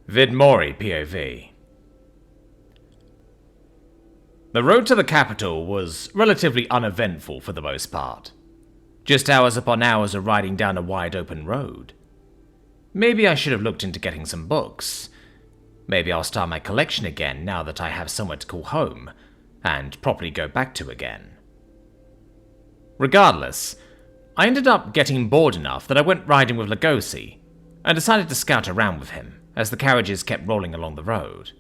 Vidmori POV. The road to the capital was relatively uneventful for the most part. Just hours upon hours of riding down a wide open road. Maybe I should have looked into getting some books. Maybe I'll start my collection again now that I have somewhere to call home, and properly go back to again. Regardless, I ended up getting bored enough that I went riding with Lugosi, and decided to scout around with him as the carriages kept rolling along the road.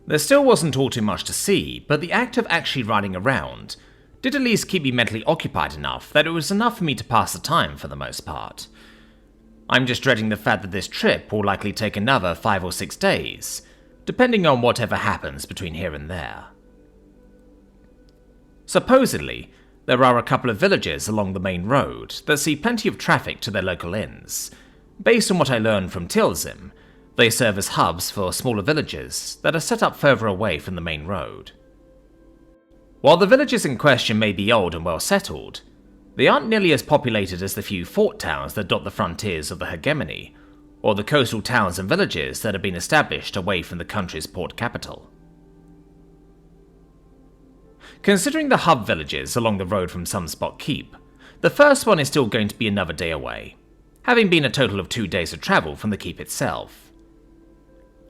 There still wasn't all too much to see, but the act of actually riding around did at least keep me mentally occupied enough that it was enough for me to pass the time for the most part. I'm just dreading the fact that this trip will likely take another 5 or 6 days, depending on whatever happens between here and there. Supposedly, there are a couple of villages along the main road that see plenty of traffic to their local inns. Based on what I learned from Tilsim, they serve as hubs for smaller villages that are set up further away from the main road. While the villages in question may be old and well settled, they aren't nearly as populated as the few fort towns that dot the frontiers of the hegemony, or the coastal towns and villages that have been established away from the country's port capital. Considering the hub villages along the road from Sunspot Keep, the first one is still going to be another day away, having been a total of 2 days of travel from the keep itself.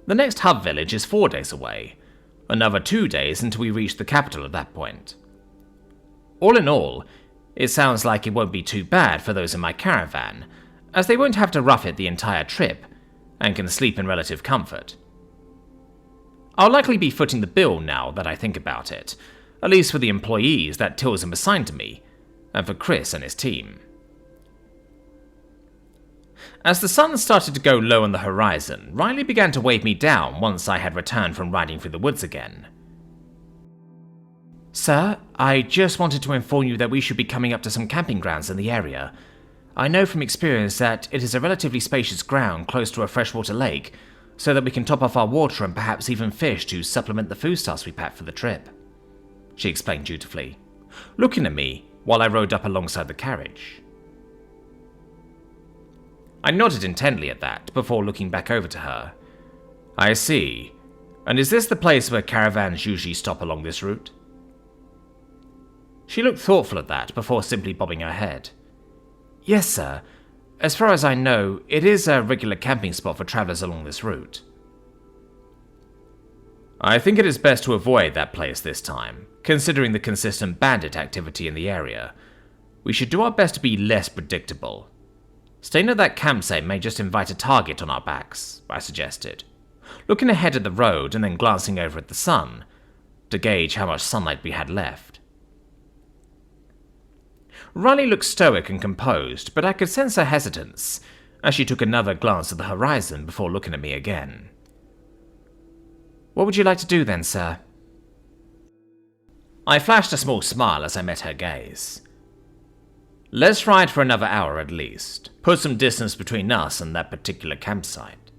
The next hub village is 4 days away, another 2 days until we reach the capital at that point. All in all, it sounds like it won't be too bad for those in my caravan, as they won't have to rough it the entire trip, and can sleep in relative comfort. I'll likely be footing the bill now that I think about it, at least for the employees that Tilsim assigned to me, and for Chris and his team. As the sun started to go low on the horizon, Riley began to wave me down once I had returned from riding through the woods again. "Sir, I just wanted to inform you that we should be coming up to some camping grounds in the area. I know from experience that it is a relatively spacious ground close to a freshwater lake, so that we can top off our water and perhaps even fish to supplement the foodstuffs we packed for the trip," she explained dutifully, looking at me while I rode up alongside the carriage. I nodded intently at that before looking back over to her. "I see. And is this the place where caravans usually stop along this route?" She looked thoughtful at that before simply bobbing her head. "Yes, sir. As far as I know, it is a regular camping spot for travelers along this route." "I think it is best to avoid that place this time, considering the consistent bandit activity in the area. We should do our best to be less predictable. Staying at that campsite may just invite a target on our backs," I suggested, looking ahead at the road and then glancing over at the sun, to gauge how much sunlight we had left. Riley looked stoic and composed, but I could sense her hesitance, as she took another glance at the horizon before looking at me again. "What would you like to do then, sir?" I flashed a small smile as I met her gaze. "Let's ride for another hour at least. Put some distance between us and that particular campsite."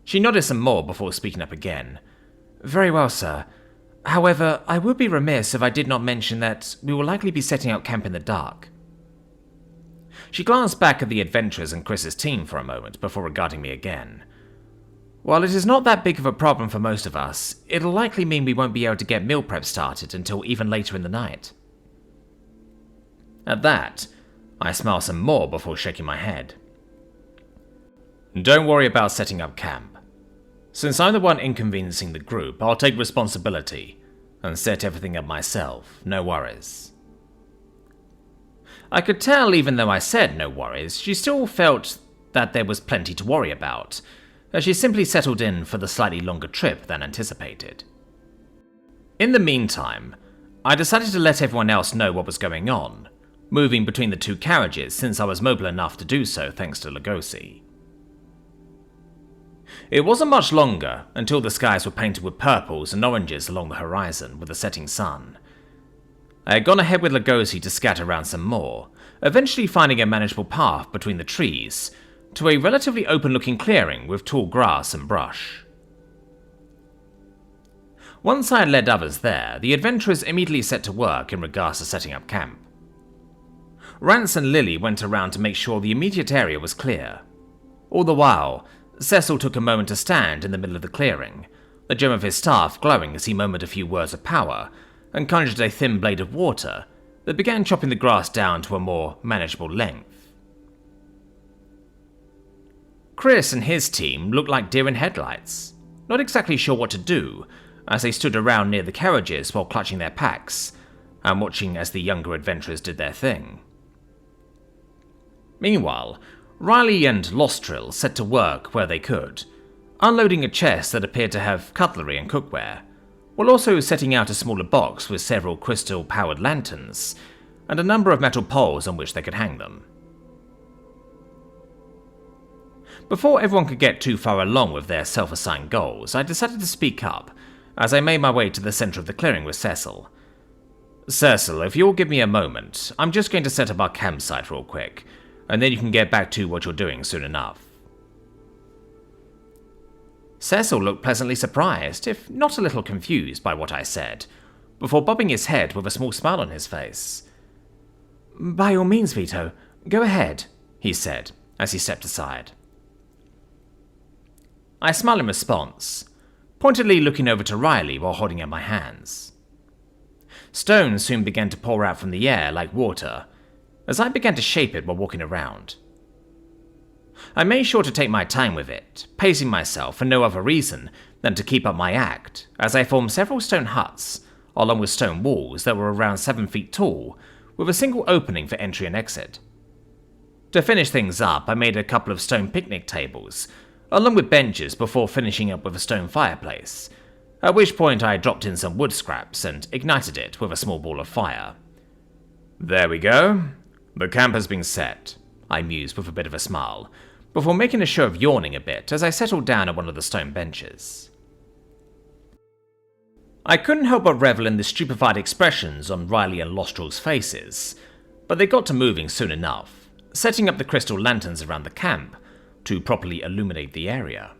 She nodded some more before speaking up again. "Very well, sir. However, I would be remiss if I did not mention that we will likely be setting out camp in the dark." She glanced back at the adventurers and Chris's team for a moment before regarding me again. "While it is not that big of a problem for most of us, it'll likely mean we won't be able to get meal prep started until even later in the night." At that, I smiled some more before shaking my head. "Don't worry about setting up camp. Since I'm the one inconveniencing the group, I'll take responsibility and set everything up myself, no worries." I could tell even though I said no worries, she still felt that there was plenty to worry about, as she simply settled in for the slightly longer trip than anticipated. In the meantime, I decided to let everyone else know what was going on, moving between the two carriages since I was mobile enough to do so thanks to Lugosi. It wasn't much longer until the skies were painted with purples and oranges along the horizon with the setting sun. I had gone ahead with Lugosi to scatter around some more, eventually finding a manageable path between the trees to a relatively open-looking clearing with tall grass and brush. Once I had led others there, the adventurers immediately set to work in regards to setting up camp. Rance and Lily went around to make sure the immediate area was clear. All the while, Cecil took a moment to stand in the middle of the clearing, the gem of his staff glowing as he murmured a few words of power, and conjured a thin blade of water that began chopping the grass down to a more manageable length. Chris and his team looked like deer in headlights, not exactly sure what to do, as they stood around near the carriages while clutching their packs, and watching as the younger adventurers did their thing. Meanwhile, Riley and Lostril set to work where they could, unloading a chest that appeared to have cutlery and cookware, while also setting out a smaller box with several crystal-powered lanterns, and a number of metal poles on which they could hang them. Before everyone could get too far along with their self-assigned goals, I decided to speak up, as I made my way to the center of the clearing with Cecil. Cecil, if you'll give me a moment, I'm just going to set up our campsite real quick, and then you can get back to what you're doing soon enough. Cecil looked pleasantly surprised, if not a little confused by what I said, before bobbing his head with a small smile on his face. "By all means, Vito, go ahead," he said, as he stepped aside. I smiled in response, pointedly looking over to Riley while holding out my hands. Stone soon began to pour out from the air like water, as I began to shape it while walking around. I made sure to take my time with it, pacing myself for no other reason than to keep up my act, as I formed several stone huts, along with stone walls that were around 7 feet tall, with a single opening for entry and exit. To finish things up, I made a couple of stone picnic tables, along with benches before finishing up with a stone fireplace, at which point I dropped in some wood scraps and ignited it with a small ball of fire. "There we go. The camp has been set," I mused with a bit of a smile, before making a show of yawning a bit as I settled down on one of the stone benches. I couldn't help but revel in the stupefied expressions on Riley and Lostril's faces, but they got to moving soon enough, setting up the crystal lanterns around the camp to properly illuminate the area.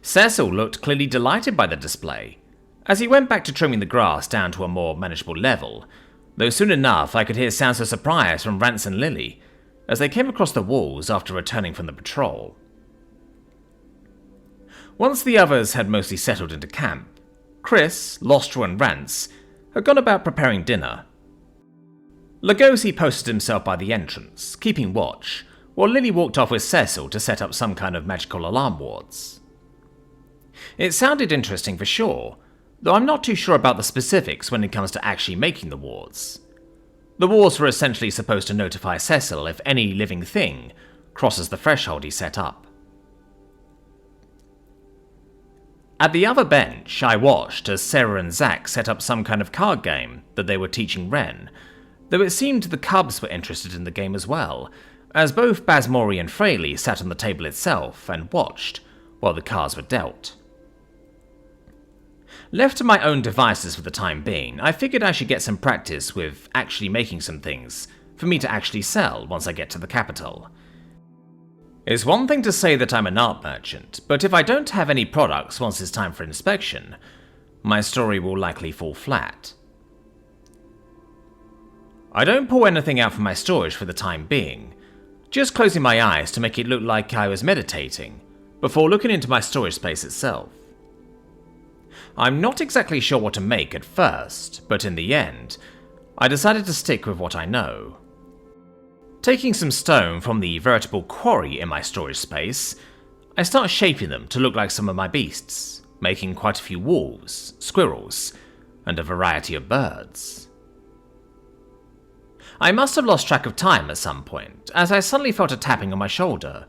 Cecil looked clearly delighted by the display, as he went back to trimming the grass down to a more manageable level, though soon enough I could hear sounds of surprise from Rance and Lily as they came across the walls after returning from the patrol. Once the others had mostly settled into camp, Chris, Lostril and Rance had gone about preparing dinner. Lugosi posted himself by the entrance, keeping watch, while Lily walked off with Cecil to set up some kind of magical alarm wards. It sounded interesting for sure, though I'm not too sure about the specifics when it comes to actually making the wards. The wards were essentially supposed to notify Cecil if any living thing crosses the threshold he set up. At the other bench, I watched as Sarah and Zack set up some kind of card game that they were teaching Ren, though it seemed the cubs were interested in the game as well, as both Basmori and Fraley sat on the table itself and watched while the cards were dealt. Left to my own devices for the time being, I figured I should get some practice with actually making some things for me to actually sell once I get to the capital. It's one thing to say that I'm an art merchant, but if I don't have any products once it's time for inspection, my story will likely fall flat. I don't pull anything out from my storage for the time being, just closing my eyes to make it look like I was meditating, before looking into my storage space itself. I'm not exactly sure what to make at first, but in the end, I decided to stick with what I know. Taking some stone from the veritable quarry in my storage space, I start shaping them to look like some of my beasts, making quite a few wolves, squirrels, and a variety of birds. I must have lost track of time at some point, as I suddenly felt a tapping on my shoulder,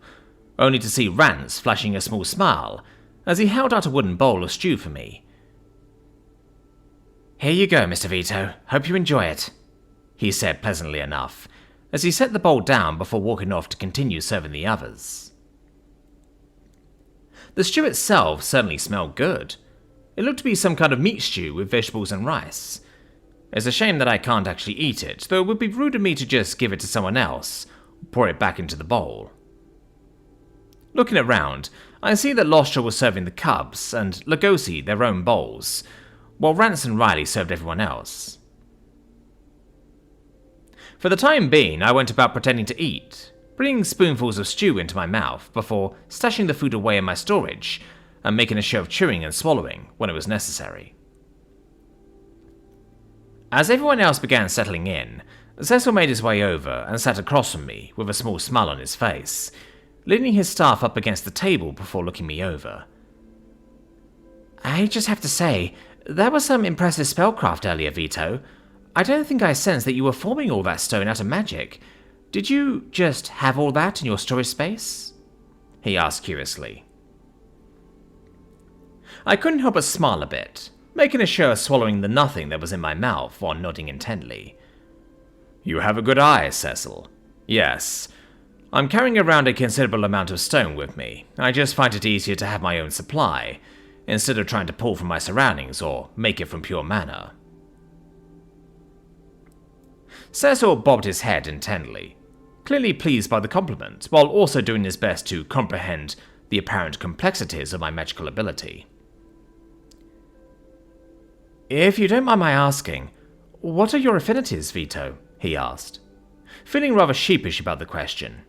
only to see Rance flashing a small smile as he held out a wooden bowl of stew for me. "Here you go, Mr. Vito. Hope you enjoy it," he said pleasantly enough, as he set the bowl down before walking off to continue serving the others. The stew itself certainly smelled good. It looked to be some kind of meat stew with vegetables and rice. It's a shame that I can't actually eat it, though it would be rude of me to just give it to someone else, or pour it back into the bowl. Looking around, I see that Lostril was serving the cubs, and Lugosi their own bowls, while Rance and Riley served everyone else. For the time being, I went about pretending to eat, bringing spoonfuls of stew into my mouth before stashing the food away in my storage and making a show of chewing and swallowing when it was necessary. As everyone else began settling in, Cecil made his way over and sat across from me with a small smile on his face, leaning his staff up against the table before looking me over. "I just have to say, that was some impressive spellcraft earlier, Vito. I don't think I sensed that you were forming all that stone out of magic. Did you just have all that in your storage space?" he asked curiously. I couldn't help but smile a bit, making a show of swallowing the nothing that was in my mouth while nodding intently. "You have a good eye, Cecil. Yes, I'm carrying around a considerable amount of stone with me. I just find it easier to have my own supply, instead of trying to pull from my surroundings or make it from pure mana." Cecil bobbed his head intently, clearly pleased by the compliment, while also doing his best to comprehend the apparent complexities of my magical ability. "If you don't mind my asking, what are your affinities, Vito?" he asked, feeling rather sheepish about the question.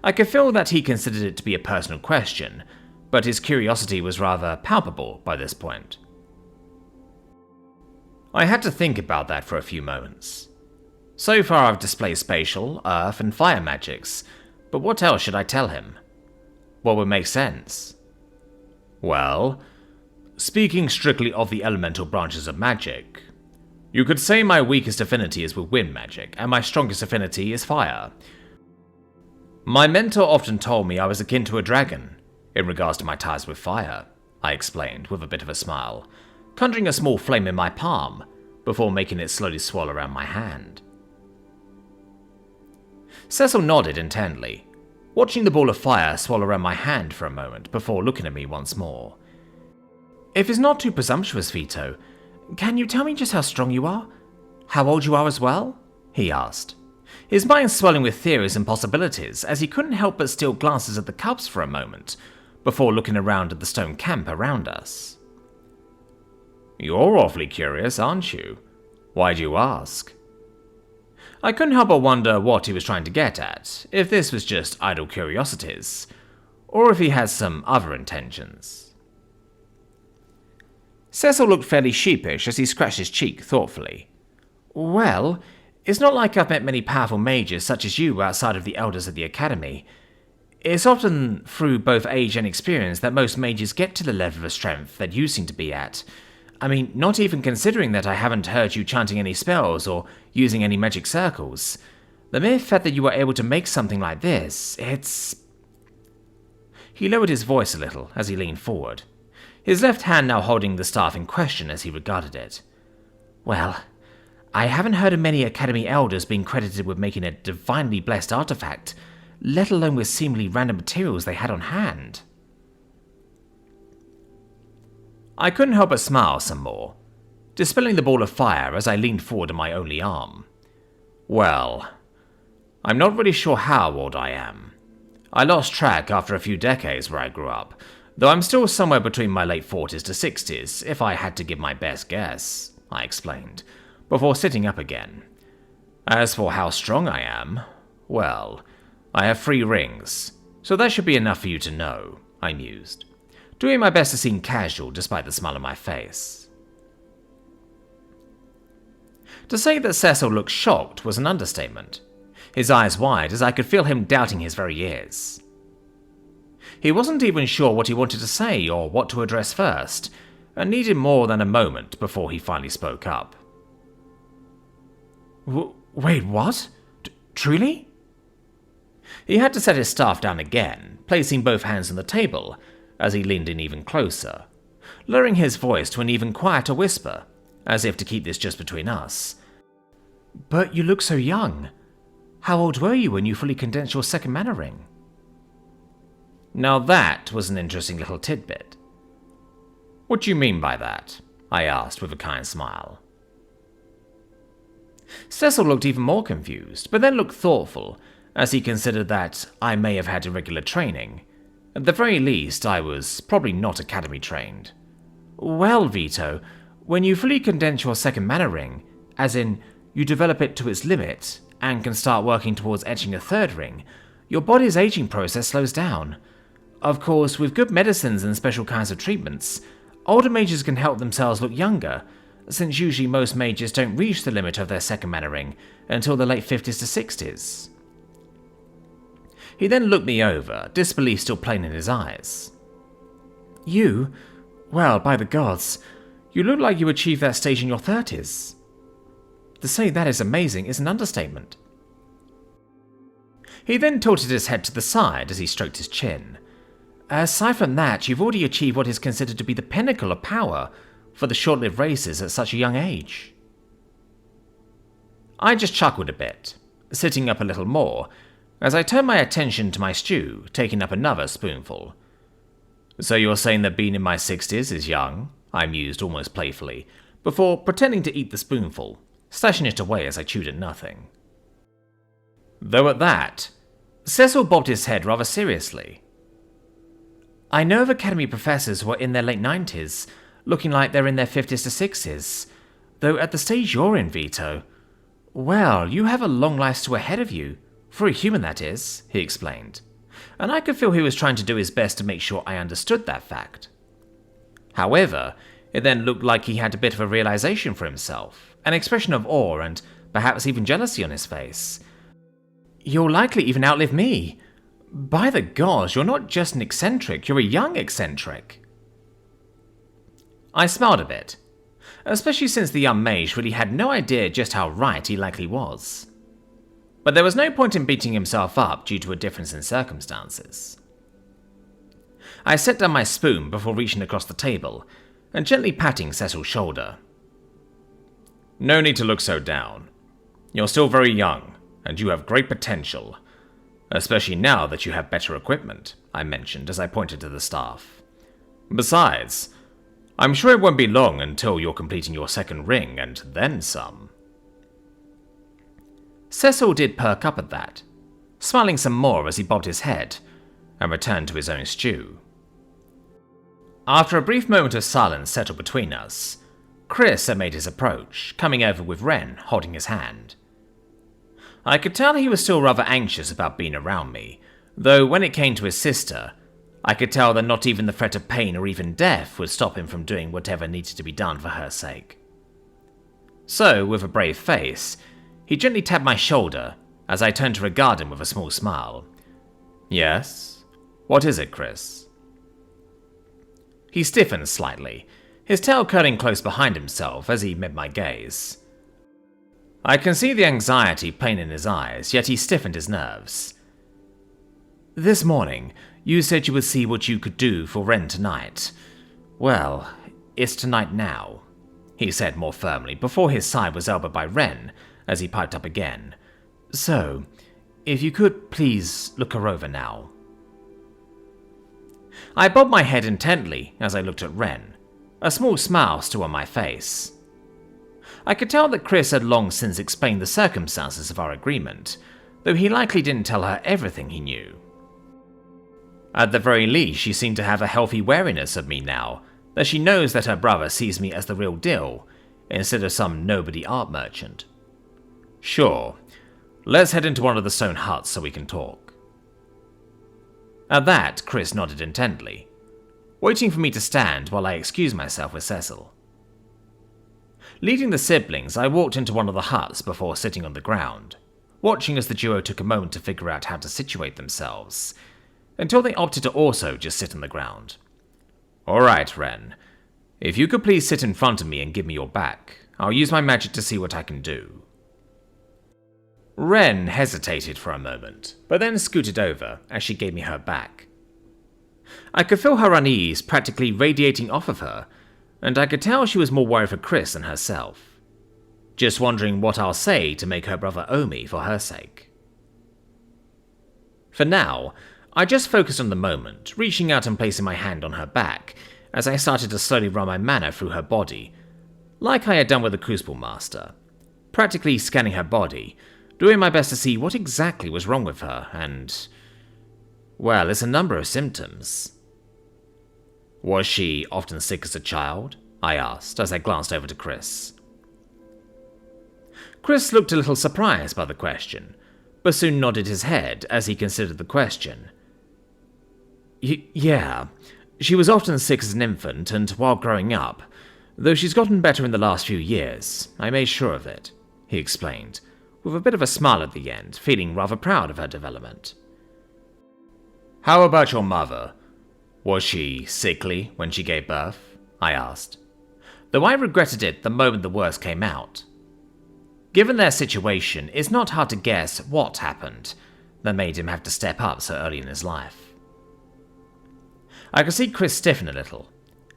I could feel that he considered it to be a personal question, but his curiosity was rather palpable by this point. I had to think about that for a few moments. So far I've displayed spatial, earth, and fire magics, but what else should I tell him? What would make sense? Well, speaking strictly of the elemental branches of magic, you could say my weakest affinity is with wind magic, and my strongest affinity is fire. My mentor often told me I was akin to a dragon, in regards to my ties with fire, I explained with a bit of a smile, conjuring a small flame in my palm, before making it slowly swirl around my hand. Cecil nodded intently, watching the ball of fire swirl around my hand for a moment before looking at me once more. "If it's not too presumptuous, Vito, can you tell me just how strong you are? How old you are as well?" he asked, his mind swelling with theories and possibilities as he couldn't help but steal glances at the cubs for a moment, before looking around at the stone camp around us. "You're awfully curious, aren't you? Why do you ask?" I couldn't help but wonder what he was trying to get at, if this was just idle curiosities, or if he had some other intentions. Cecil looked fairly sheepish as he scratched his cheek thoughtfully. "Well, it's not like I've met many powerful mages such as you outside of the elders of the academy. It's often through both age and experience that most mages get to the level of strength that you seem to be at. I mean, not even considering that I haven't heard you chanting any spells or using any magic circles. The mere fact that you were able to make something like this, it's..." He lowered his voice a little as he leaned forward, his left hand now holding the staff in question as he regarded it. "Well, I haven't heard of many academy elders being credited with making a divinely blessed artifact, let alone with seemingly random materials they had on hand." I couldn't help but smile some more, dispelling the ball of fire as I leaned forward on my only arm. "Well, I'm not really sure how old I am. I lost track after a few decades where I grew up, though I'm still somewhere between my late 40s to 60s if I had to give my best guess," I explained, before sitting up again. "As for how strong I am, well, I have 3 rings, so that should be enough for you to know," I mused, doing my best to seem casual despite the smile on my face. To say that Cecil looked shocked was an understatement, his eyes wide as I could feel him doubting his very ears. He wasn't even sure what he wanted to say or what to address first, and needed more than a moment before he finally spoke up. "Wait, what? Truly?" He had to set his staff down again, placing both hands on the table as he leaned in even closer, lowering his voice to an even quieter whisper, as if to keep this just between us. "But you look so young. How old were you when you fully condensed your second mana ring?" Now that was an interesting little tidbit. "What do you mean by that?" I asked with a kind smile. Cecil looked even more confused, but then looked thoughtful, as he considered that I may have had irregular training. At the very least, I was probably not academy trained. "Well, Vito, when you fully condense your second mana ring, as in, you develop it to its limit, and can start working towards etching a third ring, your body's aging process slows down. Of course, with good medicines and special kinds of treatments, older mages can help themselves look younger, since usually most mages don't reach the limit of their second mana ring until the late 50s to 60s. He then looked me over, disbelief still plain in his eyes. You? Well, by the gods, you look like you achieved that stage in your 30s. To say that is amazing is an understatement. He then tilted his head to the side as he stroked his chin. Aside from that, you've already achieved what is considered to be the pinnacle of power for the short-lived races at such a young age. I just chuckled a bit, sitting up a little more, as I turned my attention to my stew, taking up another spoonful. So you're saying that being in my 60s is young? I mused almost playfully, before pretending to eat the spoonful, stashing it away as I chewed at nothing. Though at that, Cecil bobbed his head rather seriously. I know of Academy professors who are in their late 90s, looking like they're in their 50s to 60s, though at the stage you're in, Vito, well, you have a long life still ahead of you, for a human that is, he explained, and I could feel he was trying to do his best to make sure I understood that fact. However, it then looked like he had a bit of a realization for himself, an expression of awe and perhaps even jealousy on his face. You'll likely even outlive me. By the gods, you're not just an eccentric, you're a young eccentric. I smiled a bit, especially since the young mage really had no idea just how right he likely was. But there was no point in beating himself up due to a difference in circumstances. I set down my spoon before reaching across the table and gently patting Cecil's shoulder. No need to look so down. You're still very young, and you have great potential, especially now that you have better equipment, I mentioned as I pointed to the staff. Besides, I'm sure it won't be long until you're completing your second ring and then some. Cecil did perk up at that, smiling some more as he bobbed his head and returned to his own stew. After a brief moment of silence settled between us, Chris had made his approach, coming over with Ren holding his hand. I could tell he was still rather anxious about being around me, though when it came to his sister, I could tell that not even the threat of pain or even death would stop him from doing whatever needed to be done for her sake. So, with a brave face, he gently tapped my shoulder as I turned to regard him with a small smile. Yes? What is it, Chris? He stiffened slightly, his tail curling close behind himself as he met my gaze. I can see the anxiety plain in his eyes, yet he stiffened his nerves. This morning, you said you would see what you could do for Ren tonight. Well, it's tonight now, he said more firmly before his side was elbowed by Ren as he piped up again. So, if you could please look her over now. I bobbed my head intently as I looked at Ren, a small smile still on my face. I could tell that Chris had long since explained the circumstances of our agreement, though he likely didn't tell her everything he knew. At the very least, she seemed to have a healthy wariness of me now, that she knows that her brother sees me as the real deal, instead of some nobody art merchant. Sure, let's head into one of the stone huts so we can talk. At that, Chris nodded intently, waiting for me to stand while I excused myself with Cecil. Leading the siblings, I walked into one of the huts before sitting on the ground, watching as the duo took a moment to figure out how to situate themselves, until they opted to also just sit on the ground. Alright, Ren. If you could please sit in front of me and give me your back, I'll use my magic to see what I can do. Ren hesitated for a moment, but then scooted over as she gave me her back. I could feel her unease practically radiating off of her, and I could tell she was more worried for Chris than herself, just wondering what I'll say to make her brother owe me for her sake. For now, I just focused on the moment, reaching out and placing my hand on her back as I started to slowly run my mana through her body, like I had done with the Crucible Master, practically scanning her body, doing my best to see what exactly was wrong with her, and well, it's a number of symptoms. Was she often sick as a child? I asked as I glanced over to Chris. Chris looked a little surprised by the question, but soon nodded his head as he considered the question. Yeah, she was often sick as an infant and while growing up, though she's gotten better in the last few years. I made sure of it, he explained, with a bit of a smile at the end, feeling rather proud of her development. How about your mother? Was she sickly when she gave birth? I asked, though I regretted it the moment the worst came out. Given their situation, it's not hard to guess what happened that made him have to step up so early in his life. I could see Chris stiffen a little,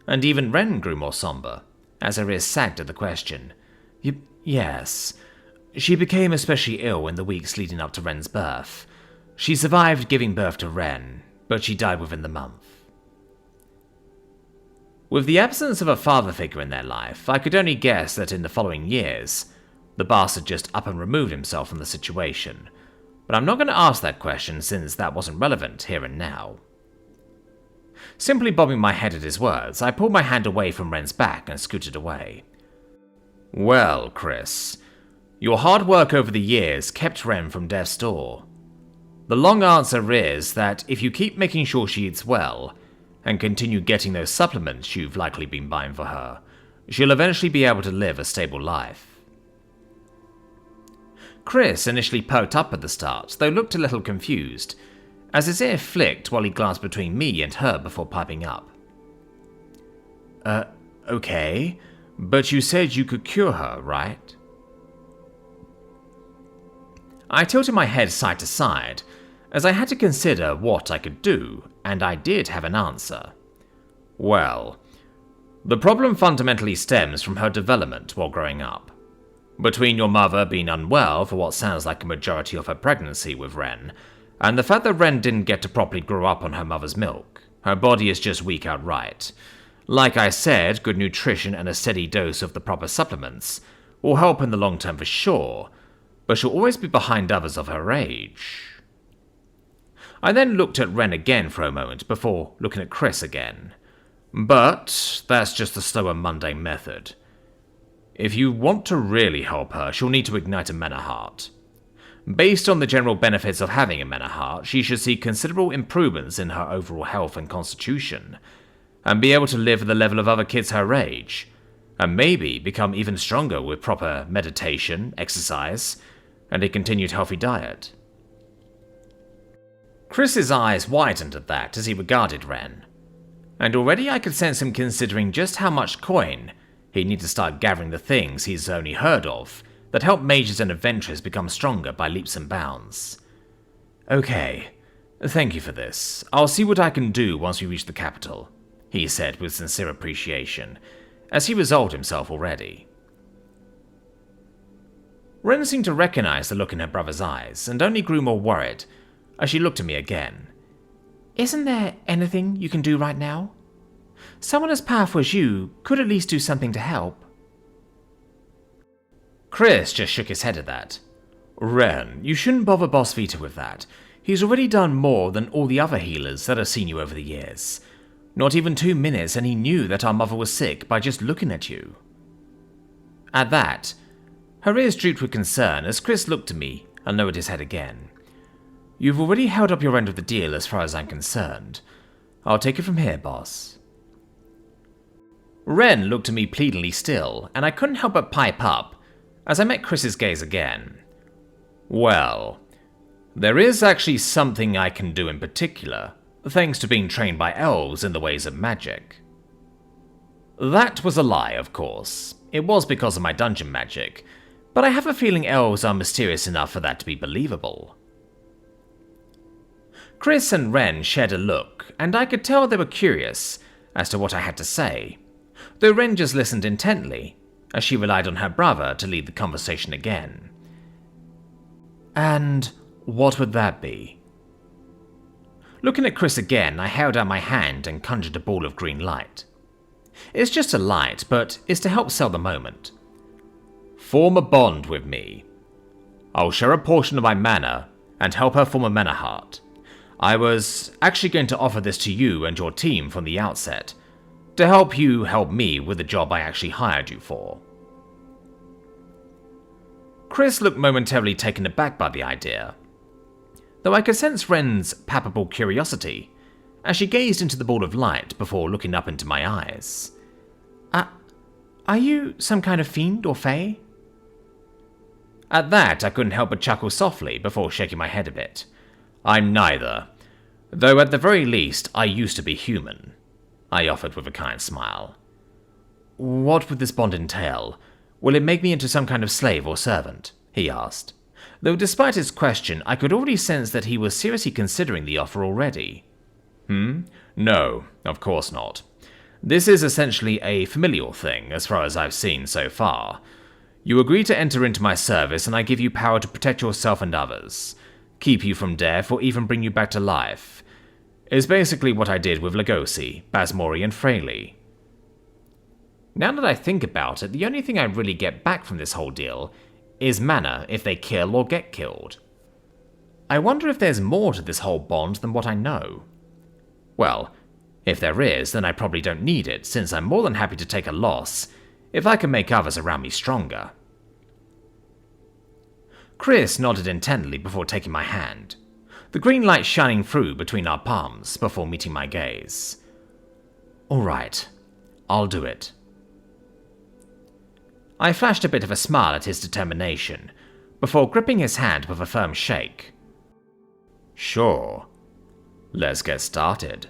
and even Ren grew more somber, as her ears sagged at the question. Yes, she became especially ill in the weeks leading up to Ren's birth. She survived giving birth to Ren, but she died within the month. With the absence of a father figure in their life, I could only guess that in the following years, the bastard just up and removed himself from the situation, but I'm not going to ask that question since that wasn't relevant here and now. Simply bobbing my head at his words, I pulled my hand away from Ren's back and scooted away. Well, Chris, your hard work over the years kept Ren from death's door. The long answer is that if you keep making sure she eats well, and continue getting those supplements you've likely been buying for her, she'll eventually be able to live a stable life. Chris initially perked up at the start, though looked a little confused, as his ear flicked while he glanced between me and her before piping up. Okay, but you said you could cure her, right? I tilted my head side to side, as I had to consider what I could do, and I did have an answer. Well, the problem fundamentally stems from her development while growing up. Between your mother being unwell for what sounds like a majority of her pregnancy with Ren, and the fact that Ren didn't get to properly grow up on her mother's milk, her body is just weak outright. Like I said, good nutrition and a steady dose of the proper supplements will help in the long term for sure, but she'll always be behind others of her age. I then looked at Ren again for a moment before looking at Chris again. But that's just the slow and mundane method. If you want to really help her, she'll need to ignite a mana heart. Based on the general benefits of having a mana heart, she should see considerable improvements in her overall health and constitution, and be able to live at the level of other kids her age, and maybe become even stronger with proper meditation, exercise, and a continued healthy diet. Chris's eyes widened at that as he regarded Ren, and already I could sense him considering just how much coin he'd need to start gathering the things he's only heard of that help mages and adventurers become stronger by leaps and bounds. Okay, thank you for this. I'll see what I can do once we reach the capital, he said with sincere appreciation, as he resolved himself already. Ren seemed to recognize the look in her brother's eyes, and only grew more worried as she looked at me again. Isn't there anything you can do right now? Someone as powerful as you could at least do something to help. Chris just shook his head at that. Ren, you shouldn't bother Boss Vita with that. He's already done more than all the other healers that have seen you over the years. Not even 2 minutes and he knew that our mother was sick by just looking at you. At that, her ears drooped with concern as Chris looked at me and lowered his head again. You've already held up your end of the deal as far as I'm concerned. I'll take it from here, boss. Ren looked at me pleadingly still, and I couldn't help but pipe up as I met Chris's gaze again. Well, there is actually something I can do in particular, thanks to being trained by elves in the ways of magic. That was a lie, of course. It was because of my dungeon magic, but I have a feeling elves are mysterious enough for that to be believable. Chris and Ren shared a look, and I could tell they were curious as to what I had to say, though Ren just listened intently, as she relied on her brother to lead the conversation again. And what would that be? Looking at Chris again, I held out my hand and conjured a ball of green light. It's just a light, but it's to help sell the moment. Form a bond with me. I'll share a portion of my mana and help her form a mana heart. I was actually going to offer this to you and your team from the outset, to help you help me with the job I actually hired you for. Chris looked momentarily taken aback by the idea, though I could sense Ren's palpable curiosity as she gazed into the ball of light before looking up into my eyes. Are you some kind of fiend or fae? At that, I couldn't help but chuckle softly before shaking my head a bit. I'm neither, though at the very least I used to be human, I offered with a kind smile. What would this bond entail? Will it make me into some kind of slave or servant? He asked, though despite his question, I could already sense that he was seriously considering the offer already. No, of course not. This is essentially a familial thing, as far as I've seen so far. You agree to enter into my service, and I give you power to protect yourself and others, keep you from death, or even bring you back to life. It's basically what I did with Lugosi, Basmori, and Fraley. Now that I think about it, the only thing I really get back from this whole deal is mana if they kill or get killed. I wonder if there's more to this whole bond than what I know. Well, if there is, then I probably don't need it, since I'm more than happy to take a loss if I can make others around me stronger. Chris nodded intently before taking my hand, the green light shining through between our palms before meeting my gaze. All right, I'll do it. I flashed a bit of a smile at his determination before gripping his hand with a firm shake. Sure, let's get started.